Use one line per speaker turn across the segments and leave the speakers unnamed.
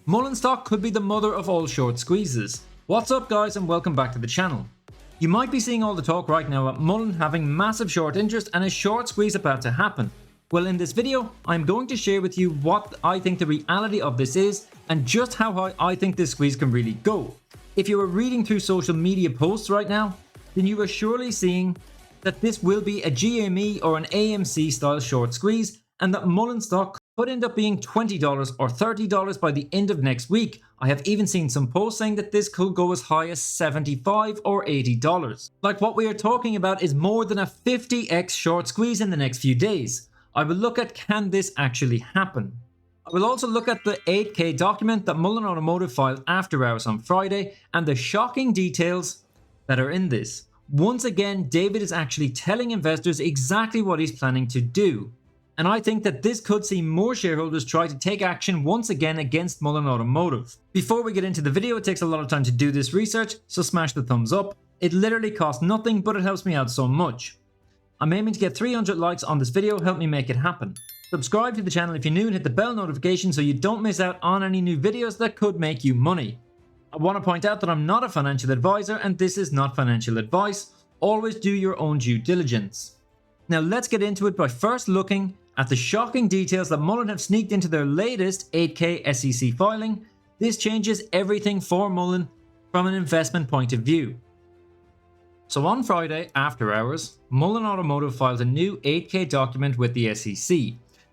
Mullen stock could be the mother of all short squeezes. What's up guys, and welcome back to the channel. You might be seeing all the talk right now about Mullen having massive short interest and a short squeeze about to happen. Well, in this video, I'm going to share with you what I think the reality of this is and just how high I think this squeeze can really go. If you are reading through social media posts right now, then you are surely seeing that this will be a GME or an AMC style short squeeze, and that Mullen stock could end up being $20 or $30 by the end of next week. I have even seen some posts saying that this could go as high as $75 or $80. Like, what we are talking about is more than a 50x short squeeze in the next few days. I will look at, can this actually happen? I will also look at the 8K document that Mullen Automotive filed after hours on Friday and the shocking details that are in this. Once again, David is actually telling investors exactly what he's planning to do. And I think that this could see more shareholders try to take action once again against Mullen Automotive. Before we get into the video, it takes a lot of time to do this research, so smash the thumbs up. It literally costs nothing, but it helps me out so much. I'm aiming to get 300 likes on this video. Help me make it happen. Subscribe to the channel if you're new and hit the bell notification so you don't miss out on any new videos that could make you money. I want to point out that I'm not a financial advisor and this is not financial advice. Always do your own due diligence. Now let's get into it by first looking at the shocking details that Mullen have sneaked into their latest 8K SEC filing. This changes everything for Mullen from an investment point of view. So on Friday, after hours, Mullen Automotive filed a new 8K document with the SEC.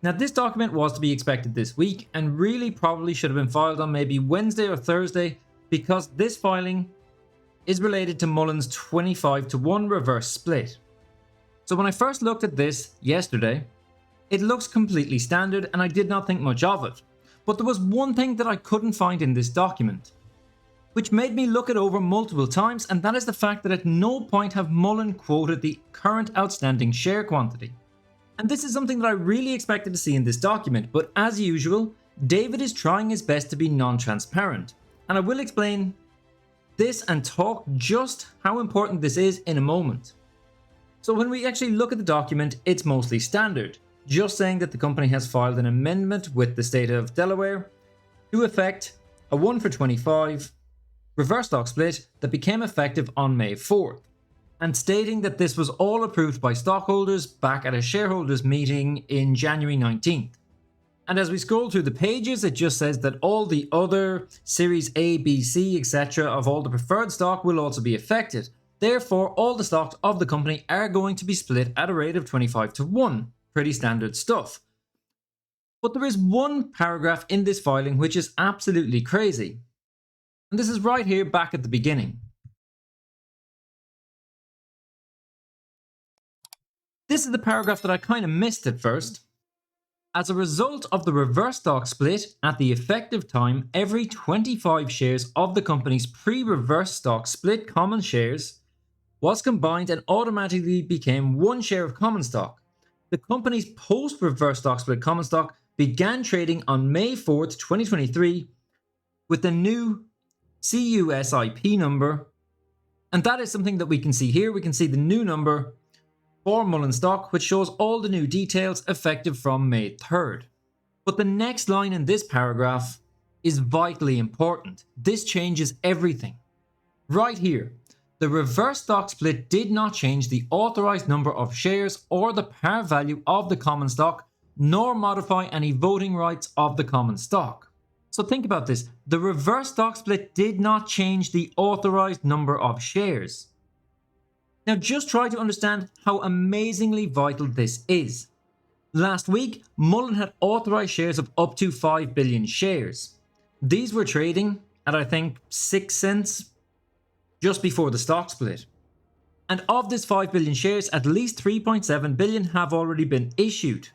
Now this document was to be expected this week and really probably should have been filed on maybe Wednesday or Thursday, because this filing is related to Mullen's 25-to-1 reverse split. So when I first looked at this yesterday, it looks completely standard and I did not think much of it. But there was one thing that I couldn't find in this document, which made me look it over multiple times, and that is the fact that at no point have Mullen quoted the current outstanding share quantity. And this is something that I really expected to see in this document, but as usual, David is trying his best to be non-transparent. And I will explain this and talk just how important this is in a moment. So when we actually look at the document, it's mostly standard, just saying that the company has filed an amendment with the state of Delaware to effect a 1-for-25 reverse stock split that became effective on May 4th, and stating that this was all approved by stockholders back at a shareholders meeting in January 19th. And as we scroll through the pages, it just says that all the other Series A, B, C, etc. of all the preferred stock will also be affected. Therefore, all the stocks of the company are going to be split at a rate of 25-to-1. Pretty standard stuff. But there is one paragraph in this filing which is absolutely crazy. And this is right here back at the beginning. This is the paragraph that I kind of missed at first. As a result of the reverse stock split, at the effective time, every 25 shares of the company's pre-reverse stock split common shares was combined and automatically became 1 share of common stock. The company's post-reverse stock split common stock began trading on May 4th, 2023 with the new CUSIP number. And that is something that we can see here. We can see the new number for Mullen stock, which shows all the new details effective from May 3rd. But the next line in this paragraph is vitally important. This changes everything. Right here, the reverse stock split did not change the authorized number of shares or the par value of the common stock, nor modify any voting rights of the common stock. So think about this. The reverse stock split did not change the authorized number of shares. Now just try to understand how amazingly vital this is. Last week, Mullen had authorized shares of up to 5 billion shares. These were trading at, I think, 6 cents just before the stock split. And of this 5 billion shares, at least 3.7 billion have already been issued.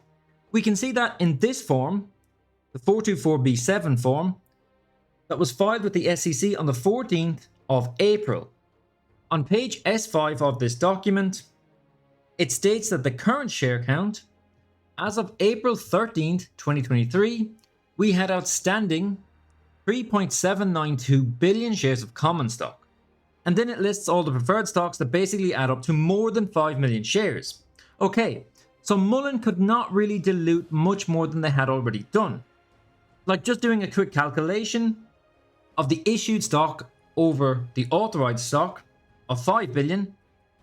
We can see that in this form, the 424B7 form, that was filed with the SEC on the 14th of April. On page S5 of this document, it states that the current share count, as of April 13th, 2023, we had outstanding 3.792 billion shares of common stock. And then it lists all the preferred stocks that basically add up to more than 5 million shares. Okay, so Mullen could not really dilute much more than they had already done. Like just doing a quick calculation of the issued stock over the authorized stock of 5 billion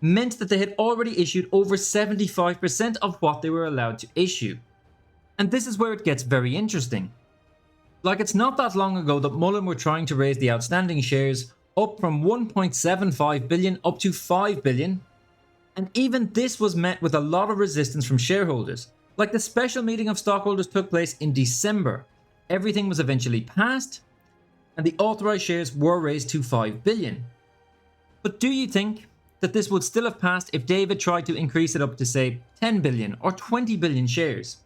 meant that they had already issued over 75% of what they were allowed to issue. And this is where it gets very interesting. Like, it's not that long ago that Mullen were trying to raise the outstanding shares up from 1.75 billion up to 5 billion. And even this was met with a lot of resistance from shareholders. Like, the special meeting of stockholders took place in December. Everything was eventually passed, and the authorized shares were raised to 5 billion. But do you think that this would still have passed if David tried to increase it up to, say, 10 billion or 20 billion shares?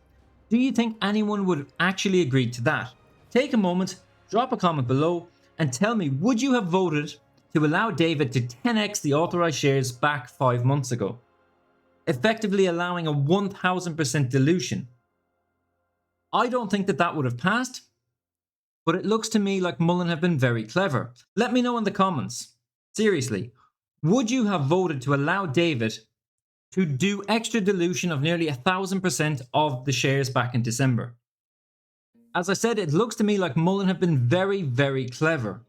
Do you think anyone would have actually agreed to that? Take a moment, drop a comment below, and tell me, would you have voted to allow David to 10x the authorized shares back 5 months ago, effectively allowing a 1000% dilution? I don't think that would have passed, but it looks to me like Mullen have been very clever. Let me know in the comments. Seriously, would you have voted to allow David to do extra dilution of nearly 1000% of the shares back in December? As I said, it looks to me like Mullen have been very, very clever.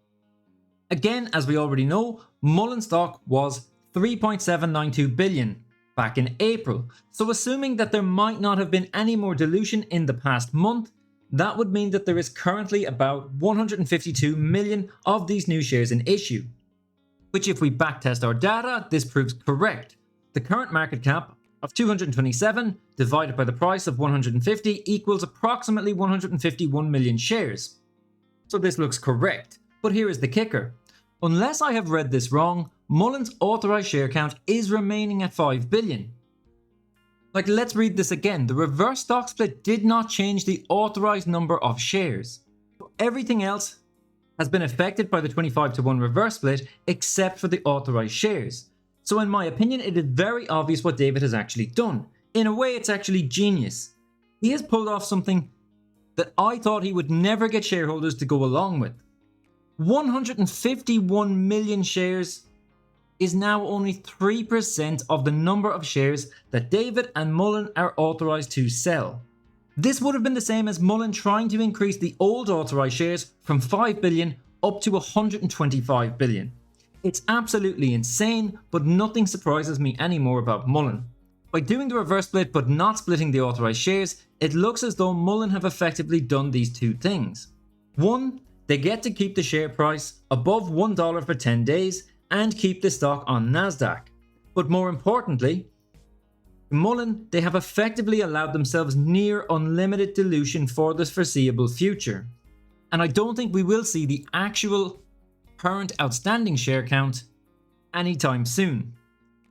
Again, as we already know, Mullen stock was 3.792 billion back in April. So assuming that there might not have been any more dilution in the past month, that would mean that there is currently about 152 million of these new shares in issue. Which, if we backtest our data, this proves correct. The current market cap of 227 divided by the price of 150 equals approximately 151 million shares. So this looks correct. But here is the kicker. Unless I have read this wrong, Mullen's authorized share count is remaining at 5 billion. Like, let's read this again. The reverse stock split did not change the authorized number of shares. Everything else has been affected by the 25-to-1 reverse split except for the authorized shares. So in my opinion, it is very obvious what David has actually done. In a way, it's actually genius. He has pulled off something that I thought he would never get shareholders to go along with. 151 million shares is now only 3% of the number of shares that David and Mullen are authorized to sell. This would have been the same as Mullen trying to increase the old authorized shares from 5 billion up to 125 billion. It's absolutely insane, but nothing surprises me anymore about Mullen. By doing the reverse split but not splitting the authorized shares, it looks as though Mullen have effectively done these two things. One, they get to keep the share price above $1 for 10 days and keep the stock on NASDAQ. But more importantly, Mullen, they have effectively allowed themselves near unlimited dilution for the foreseeable future. And I don't think we will see the actual current outstanding share count anytime soon.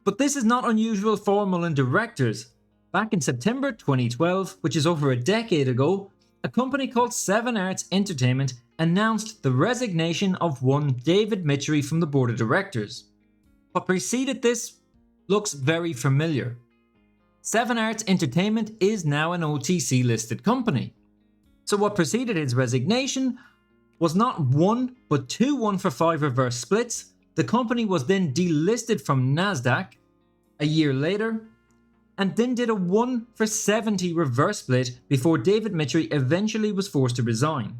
But this is not unusual for Mullen directors. Back in September 2012, which is over a decade ago, a company called 7 Arts Entertainment announced the resignation of one David Michery from the board of directors. What preceded this looks very familiar. 7 Arts Entertainment is now an OTC listed company. So what preceded his resignation was not 1 but 2 1-for-5 reverse splits. The company was then delisted from NASDAQ a year later, and then did a 1-for-70 reverse split before David Michery eventually was forced to resign.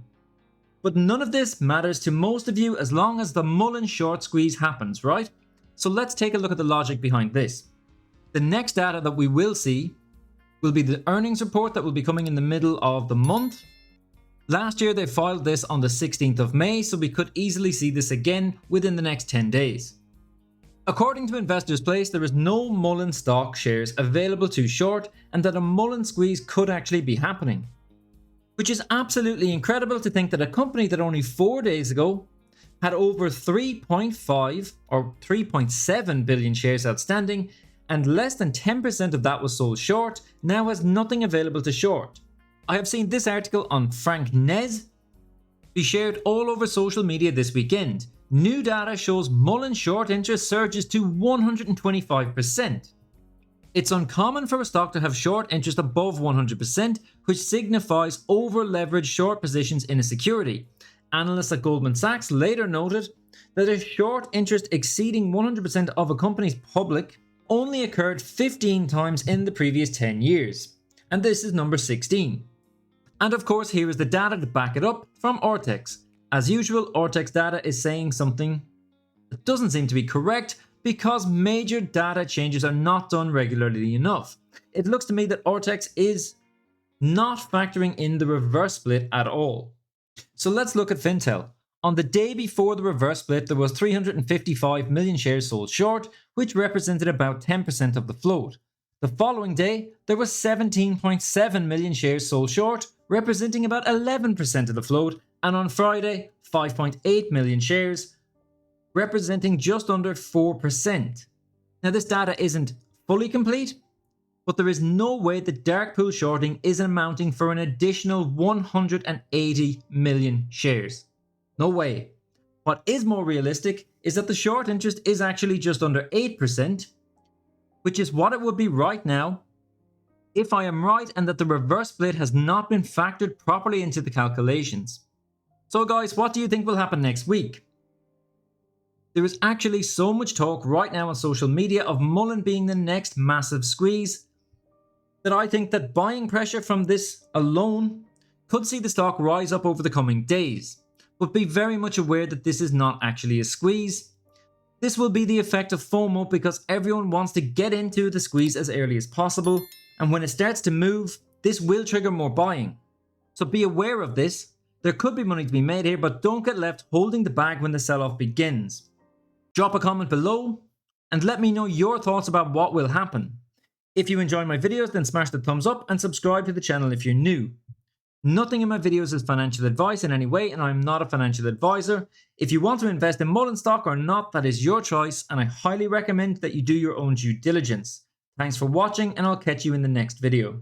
But none of this matters to most of you as long as the Mullen short squeeze happens, right? So let's take a look at the logic behind this. The next data that we will see will be the earnings report that will be coming in the middle of the month. Last year they filed this on the 16th of May, so we could easily see this again within the next 10 days. According to Investors Place, there is no Mullen stock shares available to short, and that a Mullen squeeze could actually be happening. Which is absolutely incredible to think that a company that only 4 days ago had over 3.5 or 3.7 billion shares outstanding, and less than 10% of that was sold short, now has nothing available to short. I have seen this article on Frank Nez be shared all over social media this weekend. New data shows Mullen short interest surges to 125%. It's uncommon for a stock to have short interest above 100%, which signifies over-leveraged short positions in a security. Analysts at Goldman Sachs later noted that a short interest exceeding 100% of a company's public only occurred 15 times in the previous 10 years. And this is number 16. And of course, here is the data to back it up from Ortex. As usual, Ortex data is saying something that doesn't seem to be correct because major data changes are not done regularly enough. It looks to me that Ortex is not factoring in the reverse split at all. So let's look at Fintel. On the day before the reverse split, there was 355 million shares sold short, which represented about 10% of the float. The following day, there was 17.7 million shares sold short, representing about 11% of the float, and on Friday, 5.8 million shares, representing just under 4%. Now this data isn't fully complete, but there is no way that dark pool shorting is amounting for an additional 180 million shares. No way. What is more realistic is that the short interest is actually just under 8%, which is what it would be right now if I am right and that the reverse split has not been factored properly into the calculations. So guys, what do you think will happen next week? There is actually so much talk right now on social media of Mullen being the next massive squeeze that I think that buying pressure from this alone could see the stock rise up over the coming days. But be very much aware that this is not actually a squeeze. This will be the effect of FOMO because everyone wants to get into the squeeze as early as possible, and when it starts to move, this will trigger more buying. So be aware of this. There could be money to be made here, but don't get left holding the bag when the sell-off begins. Drop a comment below and let me know your thoughts about what will happen. If you enjoy my videos, then smash the thumbs up and subscribe to the channel if you're new. Nothing in my videos is financial advice in any way, and I'm not a financial advisor. If you want to invest in Mullen stock or not, that is your choice, and I highly recommend that you do your own due diligence. Thanks for watching, and I'll catch you in the next video.